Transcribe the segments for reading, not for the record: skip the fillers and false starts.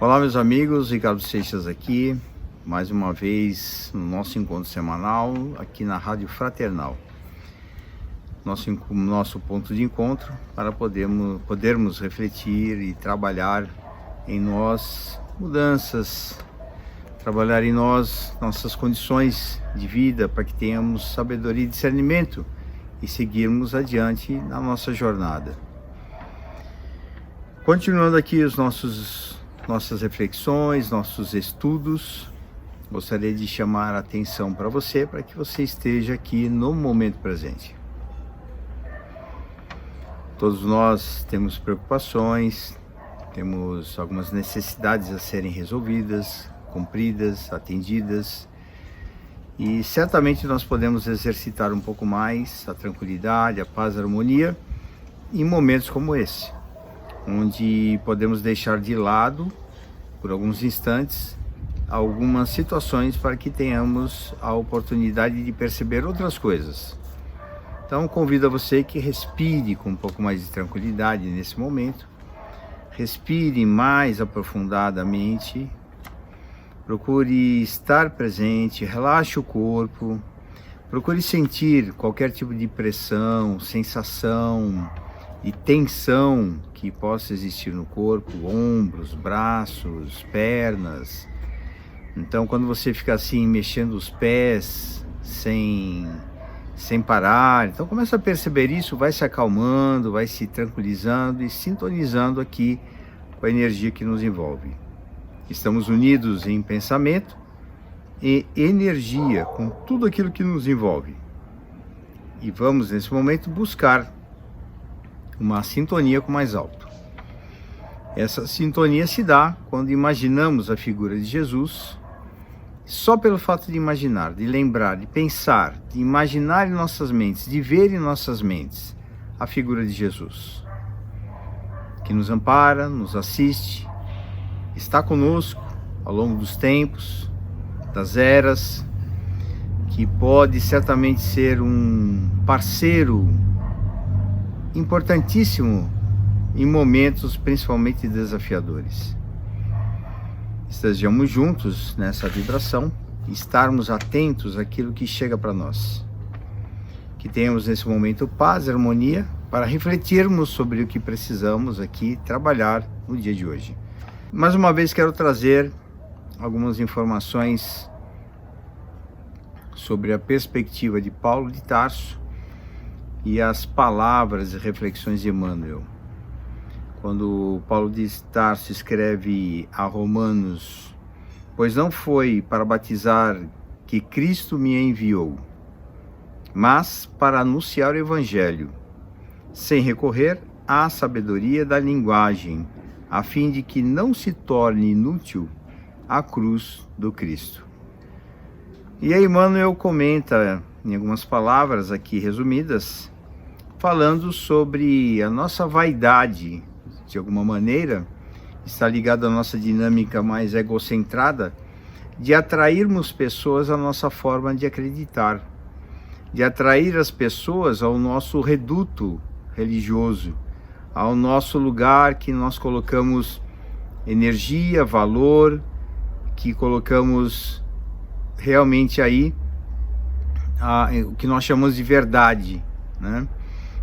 Olá, meus amigos, Ricardo Seixas aqui, mais uma vez no nosso encontro semanal aqui na Rádio Fraternal. Nosso ponto de encontro para podermos refletir e trabalhar em nós mudanças, trabalhar em nós nossas condições de vida para que tenhamos sabedoria e discernimento e seguirmos adiante na nossa jornada. Continuando aqui nossas reflexões, nossos estudos, gostaria de chamar a atenção para você, para que você esteja aqui no momento presente. Todos nós temos preocupações, temos algumas necessidades a serem resolvidas, cumpridas, atendidas, e certamente nós podemos exercitar um pouco mais a tranquilidade, a paz, a harmonia em momentos como esse, onde podemos deixar de lado, por alguns instantes, algumas situações para que tenhamos a oportunidade de perceber outras coisas. Então, convido a você que respire com um pouco mais de tranquilidade nesse momento, respire mais aprofundadamente, procure estar presente, relaxe o corpo, procure sentir qualquer tipo de pressão, sensação e tensão que possa existir no corpo, ombros, braços, pernas. Então, quando você fica assim, mexendo os pés, sem parar, então começa a perceber isso, vai se acalmando, vai se tranquilizando e sintonizando aqui com a energia que nos envolve. Estamos unidos em pensamento e energia com tudo aquilo que nos envolve. E vamos, nesse momento, buscar uma sintonia com o mais alto. Essa sintonia se dá quando imaginamos a figura de Jesus. Só pelo fato de imaginar, de lembrar, de pensar, de imaginar em nossas mentes, de ver em nossas mentes a figura de Jesus, que nos ampara, nos assiste, está conosco ao longo dos tempos, das eras, que pode certamente ser um parceiro importantíssimo em momentos principalmente desafiadores. Estejamos juntos nessa vibração e estarmos atentos àquilo que chega para nós. Que tenhamos nesse momento paz e harmonia para refletirmos sobre o que precisamos aqui trabalhar no dia de hoje. Mais uma vez quero trazer algumas informações sobre a perspectiva de Paulo de Tarso e as palavras e reflexões de Emmanuel. Quando Paulo de Tarso escreve a Romanos: pois não foi para batizar que Cristo me enviou, mas para anunciar o Evangelho, sem recorrer à sabedoria da linguagem, a fim de que não se torne inútil a cruz do Cristo. E aí Emmanuel comenta em algumas palavras aqui resumidas, falando sobre a nossa vaidade. De alguma maneira, está ligado à nossa dinâmica mais egocentrada de atrairmos pessoas à nossa forma de acreditar, de atrair as pessoas ao nosso reduto religioso, ao nosso lugar que nós colocamos energia, valor, que colocamos realmente aí o que nós chamamos de verdade, né?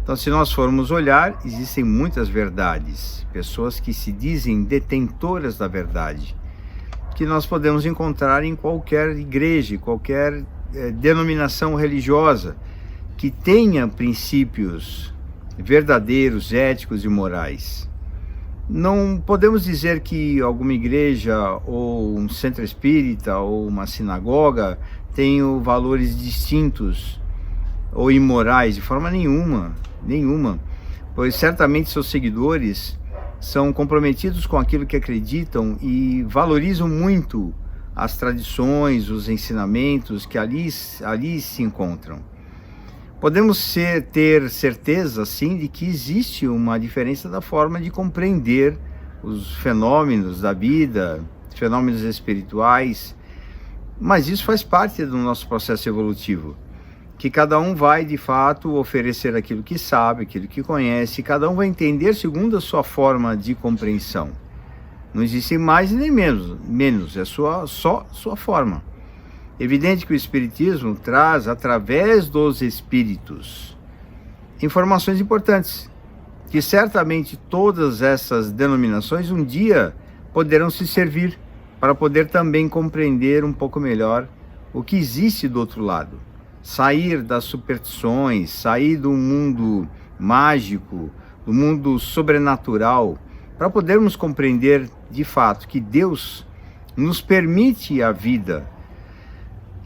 Então, se nós formos olhar, existem muitas verdades, pessoas que se dizem detentoras da verdade, que nós podemos encontrar em qualquer igreja, qualquer denominação religiosa, que tenha princípios verdadeiros, éticos e morais. Não podemos dizer que alguma igreja, ou um centro espírita, ou uma sinagoga tenham valores distintos ou imorais, de forma nenhuma, pois certamente seus seguidores são comprometidos com aquilo que acreditam e valorizam muito as tradições, os ensinamentos que ali se encontram. Podemos ter certeza, sim, de que existe uma diferença da forma de compreender os fenômenos da vida, fenômenos espirituais, mas isso faz parte do nosso processo evolutivo, que cada um vai, de fato, oferecer aquilo que sabe, aquilo que conhece, cada um vai entender segundo a sua forma de compreensão. Não existe mais e nem menos, é só sua forma. Evidente que o Espiritismo traz, através dos espíritos, informações importantes, que certamente todas essas denominações um dia poderão se servir para poder também compreender um pouco melhor o que existe do outro lado. Sair das superstições, sair do mundo mágico, do mundo sobrenatural, para podermos compreender de fato que Deus nos permite a vida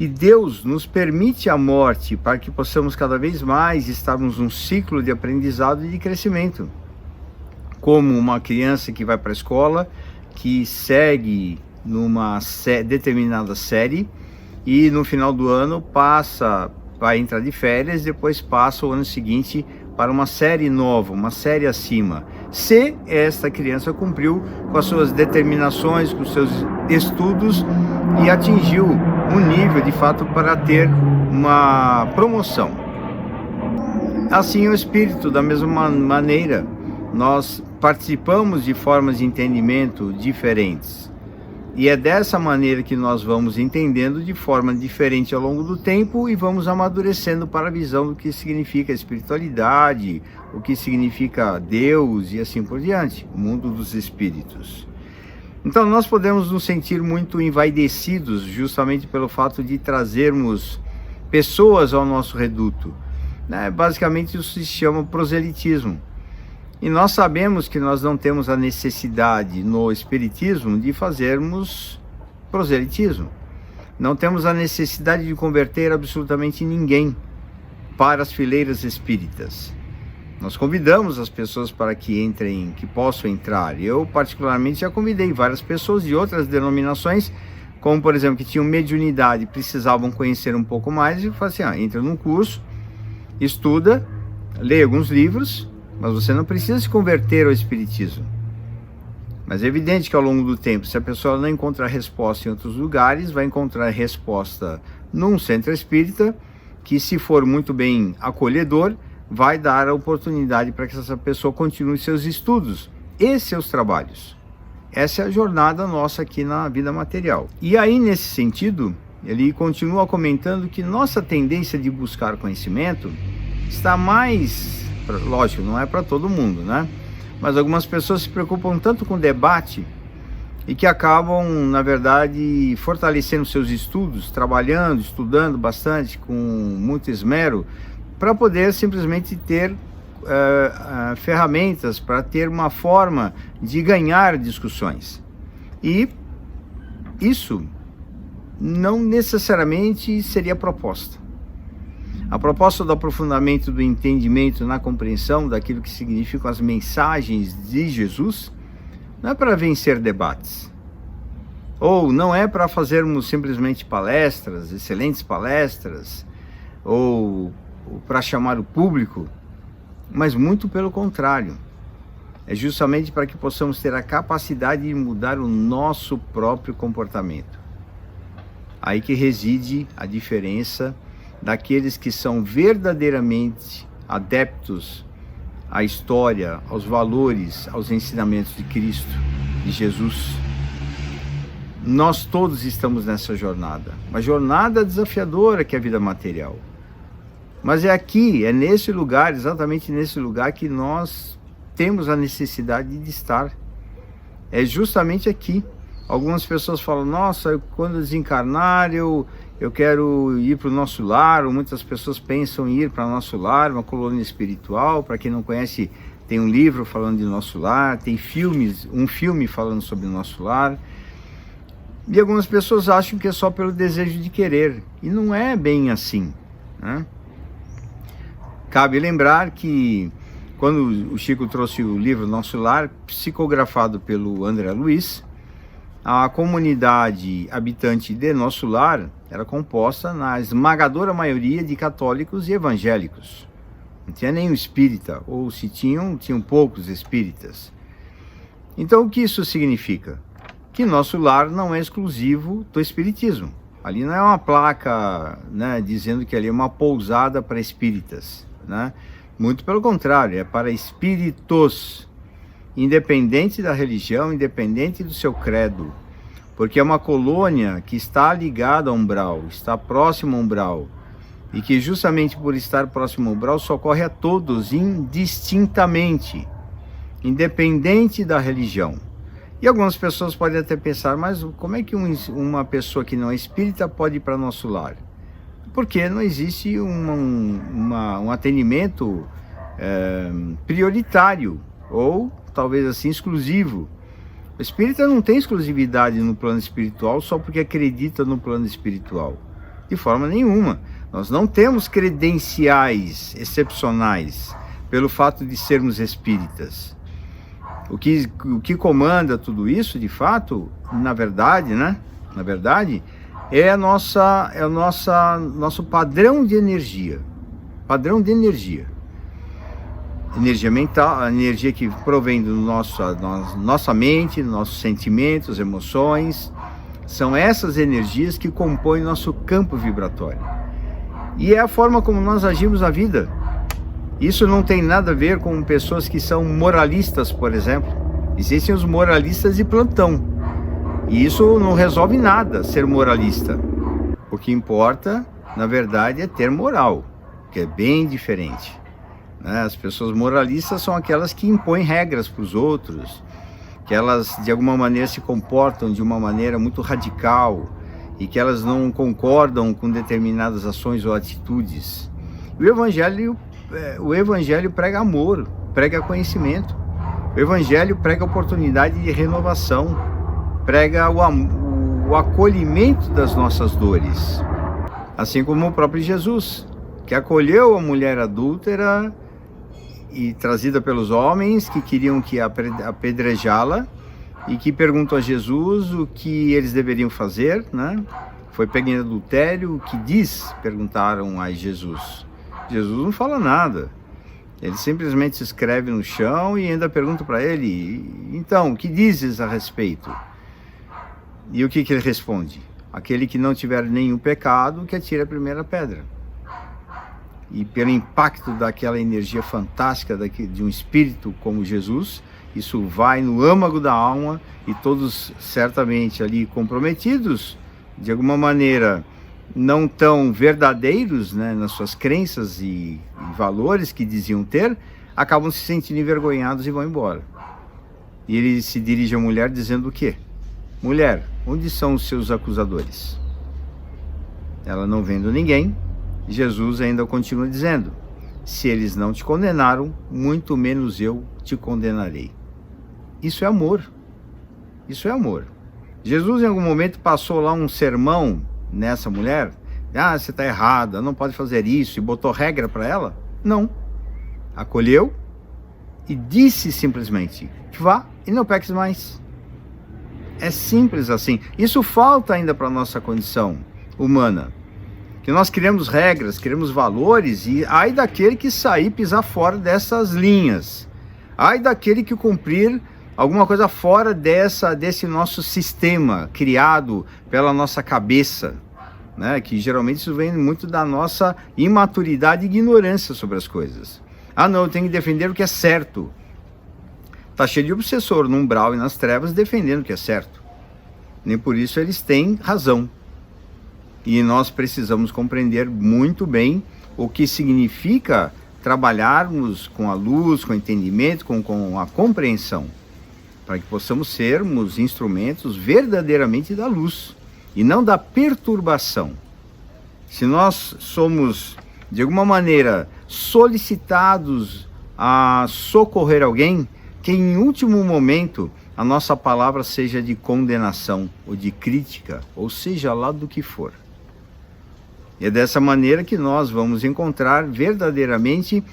e Deus nos permite a morte para que possamos cada vez mais estarmos num ciclo de aprendizado e de crescimento. Como uma criança que vai para a escola, que segue numa determinada série e no final do ano vai entrar de férias, depois passa o ano seguinte para uma série nova, uma série acima. Se esta criança cumpriu com as suas determinações, com os seus estudos e atingiu um nível de fato para ter uma promoção. Assim o espírito, da mesma maneira, nós participamos de formas de entendimento diferentes. E é dessa maneira que nós vamos entendendo de forma diferente ao longo do tempo e vamos amadurecendo para a visão do que significa espiritualidade, o que significa Deus e assim por diante, o mundo dos espíritos. Então nós podemos nos sentir muito envaidecidos justamente pelo fato de trazermos pessoas ao nosso reduto. Basicamente isso se chama proselitismo. E nós sabemos que nós não temos a necessidade no Espiritismo de fazermos proselitismo. Não temos a necessidade de converter absolutamente ninguém para as fileiras espíritas. Nós convidamos as pessoas para que entrem, que possam entrar. Eu, particularmente, já convidei várias pessoas de outras denominações, como, por exemplo, que tinham mediunidade e precisavam conhecer um pouco mais, e eu falei assim, entra num curso, estuda, lê alguns livros, mas você não precisa se converter ao Espiritismo. Mas é evidente que ao longo do tempo, se a pessoa não encontrar resposta em outros lugares, vai encontrar resposta num centro espírita, que se for muito bem acolhedor, vai dar a oportunidade para que essa pessoa continue seus estudos e seus trabalhos. Essa é a jornada nossa aqui na vida material. E aí, nesse sentido, ele continua comentando que nossa tendência de buscar conhecimento está mais... Lógico, não é para todo mundo, né? Mas algumas pessoas se preocupam tanto com o debate e que acabam, na verdade, fortalecendo seus estudos, trabalhando, estudando bastante, com muito esmero, para poder simplesmente ter ferramentas, para ter uma forma de ganhar discussões. E isso não necessariamente seria proposta. A proposta do aprofundamento do entendimento na compreensão daquilo que significam as mensagens de Jesus não é para vencer debates, ou não é para fazermos simplesmente palestras, excelentes palestras, ou para chamar o público, mas muito pelo contrário. É justamente para que possamos ter a capacidade de mudar o nosso próprio comportamento. Aí que reside a diferença daqueles que são verdadeiramente adeptos à história, aos valores, aos ensinamentos de Cristo, de Jesus. Nós todos estamos nessa jornada, uma jornada desafiadora que é a vida material. Mas é aqui, é nesse lugar, exatamente nesse lugar que nós temos a necessidade de estar. É justamente aqui. Algumas pessoas falam, nossa, quando eu desencarnar eu quero ir para o nosso lar, ou muitas pessoas pensam em ir para o nosso lar, uma colônia espiritual. Para quem não conhece, tem um livro falando de nosso lar, tem um filme falando sobre o nosso lar. E algumas pessoas acham que é só pelo desejo de querer, e não é bem assim, né? Cabe lembrar que quando o Chico trouxe o livro Nosso Lar, psicografado pelo André Luiz, a comunidade habitante de Nosso Lar era composta na esmagadora maioria de católicos e evangélicos. Não tinha nenhum espírita, ou se tinham poucos espíritas. Então o que isso significa? Que Nosso Lar não é exclusivo do espiritismo. Ali não é uma placa, né, dizendo que ali é uma pousada para espíritas, né? Muito pelo contrário, é para espíritos. independente da religião, independente do seu credo, porque é uma colônia que está ligada ao umbral, está próximo ao umbral, e que justamente por estar próximo ao umbral socorre a todos indistintamente, independente da religião. E algumas pessoas podem até pensar, mas como é que uma pessoa que não é espírita pode ir para nosso lar? Porque não existe um atendimento prioritário, ou talvez assim exclusivo. O espírita não tem exclusividade no plano espiritual só porque acredita no plano espiritual. De forma nenhuma. Nós não temos credenciais excepcionais pelo fato de sermos espíritas. O que comanda tudo isso, de fato, na verdade, é nosso padrão de energia. Padrão de energia. Energia mental, a energia que provém da nossa mente, nossos sentimentos, emoções. São essas energias que compõem nosso campo vibratório. E é a forma como nós agimos na vida. Isso não tem nada a ver com pessoas que são moralistas, por exemplo. Existem os moralistas de plantão. E isso não resolve nada, ser moralista. O que importa, na verdade, é ter moral, que é bem diferente. As pessoas moralistas são aquelas que impõem regras para os outros, que elas, de alguma maneira, se comportam de uma maneira muito radical e que elas não concordam com determinadas ações ou atitudes. O Evangelho prega amor, prega conhecimento. O Evangelho prega oportunidade de renovação, prega o acolhimento das nossas dores. Assim como o próprio Jesus, que acolheu a mulher adúltera e trazida pelos homens que queriam que apedrejá-la e que perguntou a Jesus o que eles deveriam fazer, né? Foi pego em adultério, o que diz? Perguntaram a Jesus. Jesus não fala nada. Ele simplesmente se escreve no chão e ainda pergunta para ele, então, o que dizes a respeito? E o que ele responde? Aquele que não tiver nenhum pecado, que atire a primeira pedra. E pelo impacto daquela energia fantástica de um espírito como Jesus, isso vai no âmago da alma e todos certamente ali comprometidos, de alguma maneira não tão verdadeiros, né, nas suas crenças e valores que diziam ter, acabam se sentindo envergonhados e vão embora. E ele se dirige à mulher dizendo o quê? Mulher, onde são os seus acusadores? Ela não vendo ninguém, Jesus ainda continua dizendo, se eles não te condenaram, muito menos eu te condenarei. Isso é amor. Isso é amor. Jesus em algum momento passou lá um sermão nessa mulher, você está errada, não pode fazer isso, e botou regra para ela? Não. Acolheu e disse simplesmente, vá e não peques mais. É simples assim. Isso falta ainda para a nossa condição humana. Que nós criamos regras, criamos valores, e ai daquele que sair pisar fora dessas linhas. Ai daquele que cumprir alguma coisa fora desse nosso sistema criado pela nossa cabeça, né? Que geralmente isso vem muito da nossa imaturidade e ignorância sobre as coisas. Não, eu tenho que defender o que é certo. Está cheio de obsessor no umbral e nas trevas defendendo o que é certo. Nem por isso eles têm razão. E nós precisamos compreender muito bem o que significa trabalharmos com a luz, com o entendimento, com a compreensão, para que possamos sermos instrumentos verdadeiramente da luz e não da perturbação. Se nós somos, de alguma maneira, solicitados a socorrer alguém, que em último momento a nossa palavra seja de condenação ou de crítica, ou seja lá do que for. E é dessa maneira que nós vamos encontrar verdadeiramente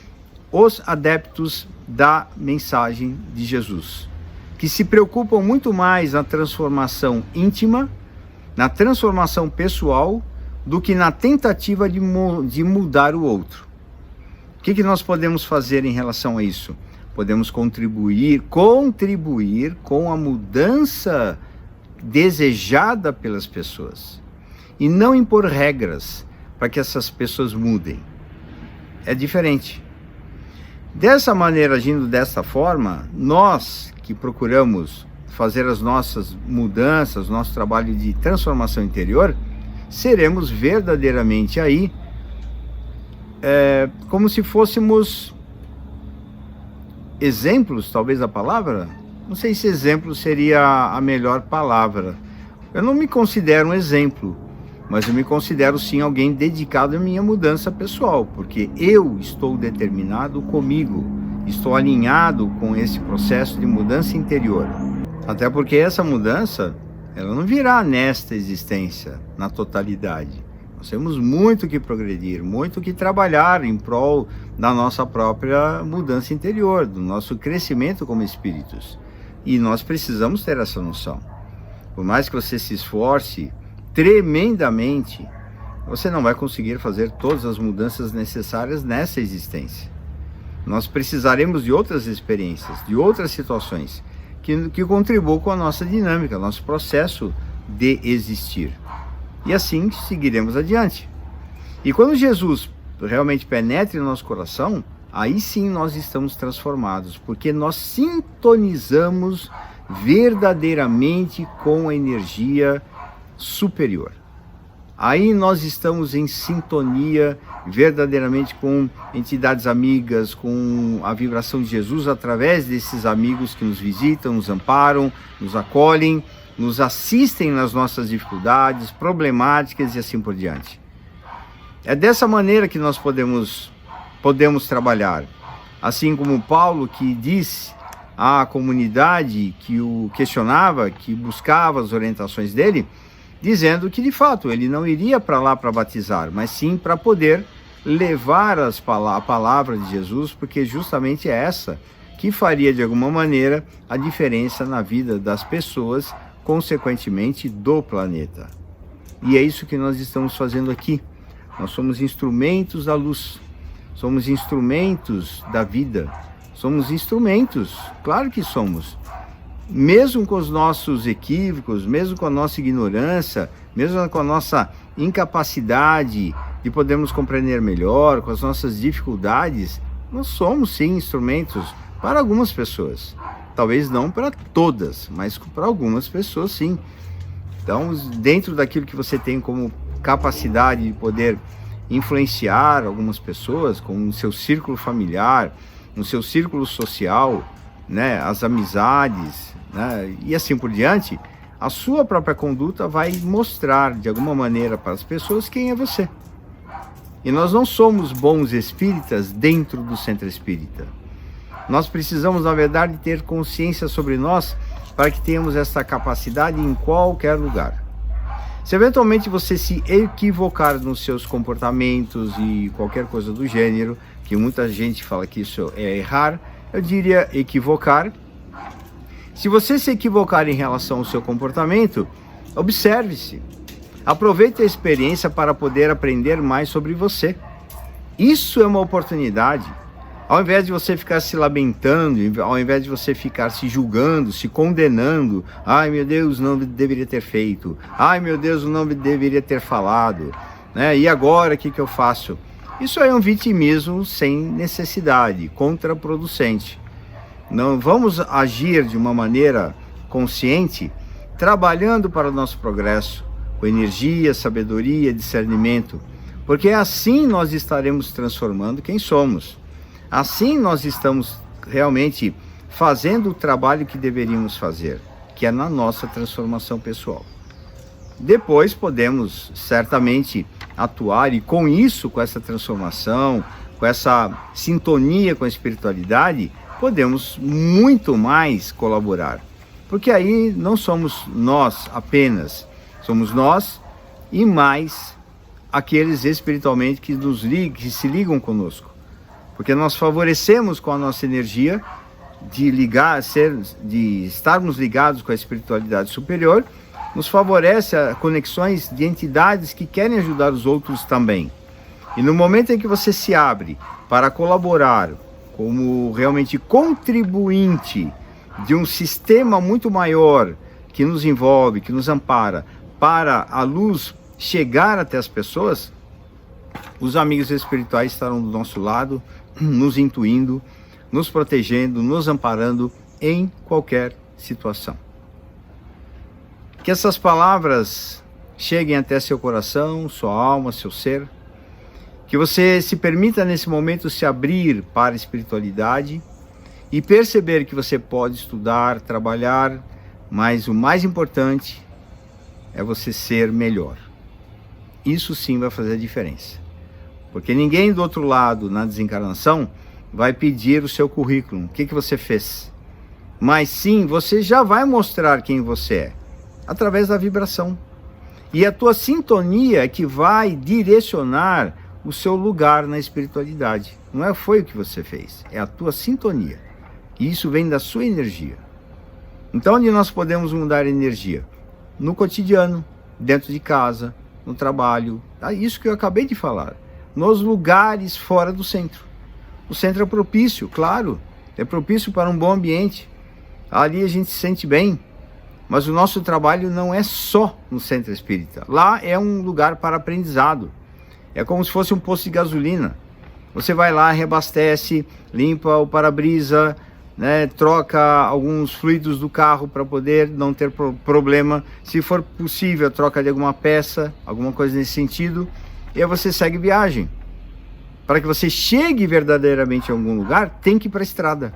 os adeptos da mensagem de Jesus, que se preocupam muito mais na transformação íntima, na transformação pessoal, do que na tentativa de mudar o outro. O que nós podemos fazer em relação a isso? Podemos contribuir com a mudança desejada pelas pessoas e não impor regras para que essas pessoas mudem. É diferente. Dessa maneira, agindo dessa forma, nós que procuramos fazer as nossas mudanças, nosso trabalho de transformação interior, seremos verdadeiramente aí como se fôssemos exemplos, talvez a palavra? Não sei se exemplo seria a melhor palavra. Eu não me considero um exemplo, mas eu me considero sim alguém dedicado à minha mudança pessoal, porque eu estou determinado comigo, estou alinhado com esse processo de mudança interior. Até porque essa mudança, ela não virá nesta existência, na totalidade. Nós temos muito que progredir, muito que trabalhar em prol da nossa própria mudança interior, do nosso crescimento como espíritos. E nós precisamos ter essa noção. Por mais que você se esforce tremendamente, você não vai conseguir fazer todas as mudanças necessárias nessa existência. Nós precisaremos de outras experiências, de outras situações, que contribuam com a nossa dinâmica, nosso processo de existir. E assim seguiremos adiante. E quando Jesus realmente penetra em nosso coração, aí sim nós estamos transformados, porque nós sintonizamos verdadeiramente com a energia superior. Aí nós estamos em sintonia verdadeiramente com entidades amigas, com a vibração de Jesus através desses amigos que nos visitam, nos amparam, nos acolhem, nos assistem nas nossas dificuldades, problemáticas e assim por diante. É dessa maneira que nós podemos trabalhar. Assim como Paulo, que disse à comunidade que o questionava, que buscava as orientações dele, dizendo que de fato ele não iria para lá para batizar, mas sim para poder levar a palavra de Jesus, porque justamente é essa que faria de alguma maneira a diferença na vida das pessoas, consequentemente do planeta. E é isso que nós estamos fazendo aqui. Nós somos instrumentos da luz, somos instrumentos da vida, somos instrumentos, claro que somos. Mesmo com os nossos equívocos, mesmo com a nossa ignorância, mesmo com a nossa incapacidade de podermos compreender melhor, com as nossas dificuldades, nós somos sim instrumentos para algumas pessoas. Talvez não para todas, mas para algumas pessoas sim. Então, dentro daquilo que você tem como capacidade de poder influenciar algumas pessoas, com o seu círculo familiar, no seu círculo social, né, as amizades, né, e assim por diante, a sua própria conduta vai mostrar de alguma maneira para as pessoas quem é você. E nós não somos bons espíritas dentro do centro espírita. Nós precisamos, na verdade, ter consciência sobre nós para que tenhamos essa capacidade em qualquer lugar. Se eventualmente você se equivocar nos seus comportamentos e qualquer coisa do gênero, que muita gente fala que isso é errar, eu diria equivocar. Se você se equivocar em relação ao seu comportamento, observe-se. Aproveite a experiência para poder aprender mais sobre você. Isso é uma oportunidade. Ao invés de você ficar se lamentando, ao invés de você ficar se julgando, se condenando, ai meu Deus, não deveria ter feito, ai meu Deus, não deveria ter falado, né? E agora o que eu faço? Isso é um vitimismo sem necessidade, contraproducente. Não vamos agir de uma maneira consciente, trabalhando para o nosso progresso, com energia, sabedoria, discernimento, porque assim nós estaremos transformando quem somos. Assim nós estamos realmente fazendo o trabalho que deveríamos fazer, que é na nossa transformação pessoal. Depois podemos certamente atuar e com isso, com essa transformação, com essa sintonia com a espiritualidade, podemos muito mais colaborar. Porque aí não somos nós apenas, somos nós e mais aqueles espiritualmente que se ligam conosco. Porque nós favorecemos com a nossa energia de estarmos ligados com a espiritualidade superior, nos favorece a conexões de entidades que querem ajudar os outros também. E no momento em que você se abre para colaborar como realmente contribuinte de um sistema muito maior que nos envolve, que nos ampara, para a luz chegar até as pessoas, os amigos espirituais estarão do nosso lado, nos intuindo, nos protegendo, nos amparando em qualquer situação. Que essas palavras cheguem até seu coração, sua alma, seu ser. Que você se permita nesse momento se abrir para a espiritualidade e perceber que você pode estudar, trabalhar, mas o mais importante é você ser melhor. Isso sim vai fazer a diferença. Porque ninguém do outro lado, na desencarnação, vai pedir o seu currículo. O que você fez? Mas sim, você já vai mostrar quem você é, através da vibração. E a tua sintonia é que vai direcionar o seu lugar na espiritualidade. Não foi o que você fez, é a tua sintonia. E isso vem da sua energia. Então, onde nós podemos mudar a energia? No cotidiano, dentro de casa, no trabalho. Isso que eu acabei de falar. Nos lugares fora do centro. O centro é propício, claro. É propício para um bom ambiente. Ali a gente se sente bem. Mas o nosso trabalho não é só no centro espírita. Lá é um lugar para aprendizado. É como se fosse um posto de gasolina. Você vai lá, reabastece, limpa o para-brisa, né, troca alguns fluidos do carro para poder não ter problema. Se for possível, a troca de alguma peça, alguma coisa nesse sentido. E aí você segue viagem. Para que você chegue verdadeiramente a algum lugar, tem que ir para a estrada.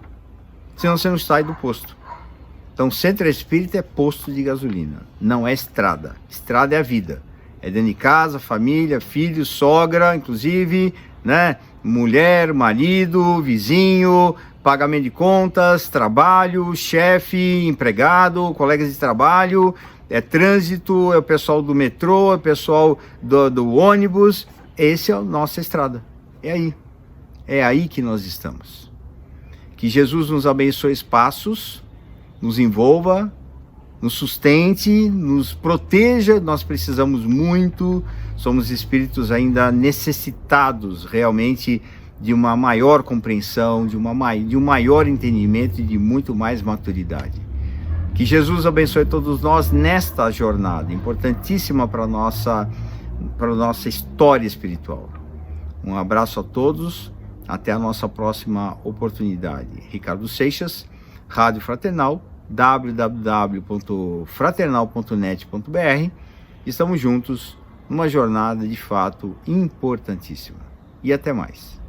Senão você não sai do posto. Então, centro espírita é posto de gasolina, não é estrada. Estrada é a vida. É dentro de casa, família, filho, sogra, inclusive, né? Mulher, marido, vizinho, pagamento de contas, trabalho, chefe, empregado, colegas de trabalho, é trânsito, é o pessoal do metrô, é o pessoal do ônibus. Esse é a nossa estrada. É aí que nós estamos. Que Jesus nos abençoe os passos, nos envolva, nos sustente, nos proteja. Nós precisamos muito, somos espíritos ainda necessitados realmente de uma maior compreensão, de um maior entendimento e de muito mais maturidade. Que Jesus abençoe todos nós nesta jornada, importantíssima para a nossa história espiritual. Um abraço a todos, até a nossa próxima oportunidade. Ricardo Seixas, Rádio Fraternal, www.fraternal.net.br. Estamos juntos numa jornada de fato importantíssima. E até mais.